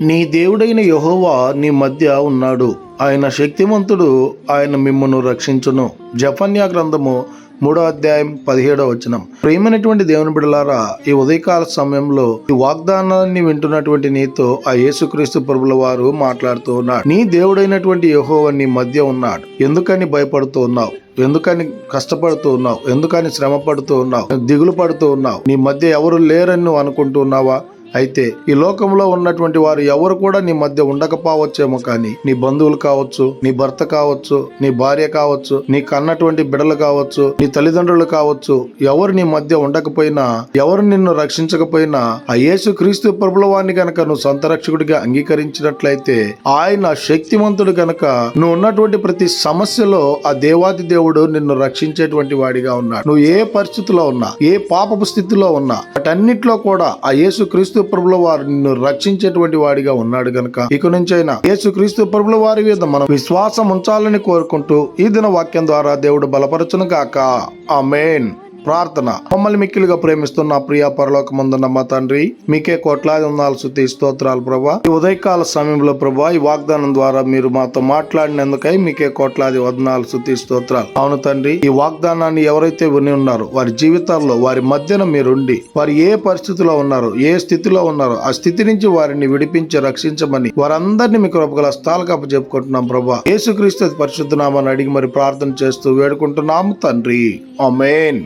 నీ దేవుడైన యెహోవా నీ మధ్య ఉన్నాడు. ఆయన శక్తిమంతుడు, ఆయన మిమ్మును రక్షించును. జెఫన్యా గ్రంథము 3వ అధ్యాయం 17వ వచనం. ప్రియమైనటువంటి దేవుని బిడ్డలారా, ఈ ఉదయకాల సమయంలో ఈ వాగ్దానాన్ని వింటున్నటువంటి నీతో ఆ యేసుక్రీస్తు ప్రభుల వారు మాట్లాడుతూ ఉన్నాడు. నీ దేవుడైనటువంటి యెహోవా నీ మధ్య ఉన్నాడు. ఎందుకని భయపడుతూ ఉన్నావు? ఎందుకని కష్టపడుతూ ఉన్నావు? ఎందుకని శ్రమ పడుతూ ఉన్నావు? దిగులు పడుతూ ఉన్నావు? నీ మధ్య ఎవరు లేరని నువ్వు అనుకుంటున్నావా? అయితే ఈ లోకంలో ఉన్నటువంటి వారు ఎవరు కూడా నీ మధ్య ఉండకపోవచ్చేమో, కానీ నీ బంధువులు కావచ్చు, నీ భర్త కావచ్చు, నీ భార్య కావచ్చు, నీ కన్నటువంటి బిడ్డలు కావచ్చు, నీ తల్లిదండ్రులు కావచ్చు, ఎవరు నీ మధ్య ఉండకపోయినా, ఎవరు నిన్ను రక్షించకపోయినా, ఆ యేసు క్రీస్తు ప్రభుల వారిని గనక నువ్వు సొంత రక్షకుడిగా అంగీకరించినట్లయితే, ఆయన శక్తిమంతుడు గనక నువ్వు ఉన్నటువంటి ప్రతి సమస్యలో ఆ దేవాది దేవుడు నిన్ను రక్షించేటువంటి వాడిగా ఉన్నాడు. నువ్వు ఏ పరిస్థితిలో ఉన్నా, ఏ పాపపు స్థితిలో ఉన్నా, వాటన్నిటిలో కూడా ఆ యేసు క్రీస్తు ప్రభుల వారు నిన్ను రక్షించేటువంటి వాడిగా ఉన్నాడు గనక ఇక నుంచైనా యేసు క్రీస్తు ప్రభుల వారి మీద మనం విశ్వాసం ఉంచాలని కోరుకుంటూ ఈ దిన వాక్యం ద్వారా దేవుడు బలపరచును గాక. ఆమేన్. ప్రార్థన. మమ్మల్ని మిక్కిలిగా ప్రేమిస్తున్న ప్రియ పరలోకమందున్న మా తండ్రి, మీకే కోట్లాది వందనాలు, స్తుతి స్తోత్రాలు ప్రభా. ఈ ఉదయకాల సమయంలో ప్రభా, ఈ వాగ్దానం ద్వారా మీరు మాతో మాట్లాడినందుకై మీకే కోట్లాది వందనాలు, స్తుతి స్తోత్రాలు. అవును తండ్రి, ఈ వాగ్దానాన్ని ఎవరైతే విని ఉన్నారో వారి జీవితాల్లో, వారి మధ్యన మీరుండి, వారు ఏ పరిస్థితిలో ఉన్నారో, ఏ స్థితిలో ఉన్నారో ఆ స్థితి నుంచి వారిని విడిపించి రక్షించమని వారందరినీ మీ కృపగల స్థాలకు అప్పచెప్పుకుంటున్నాం ప్రభా. యేసుక్రీస్తు పరిశుద్ధ నామాన్ని అడిగి మరి ప్రార్థన చేస్తూ వేడుకుంటున్నాము తండ్రి. ఆమేన్.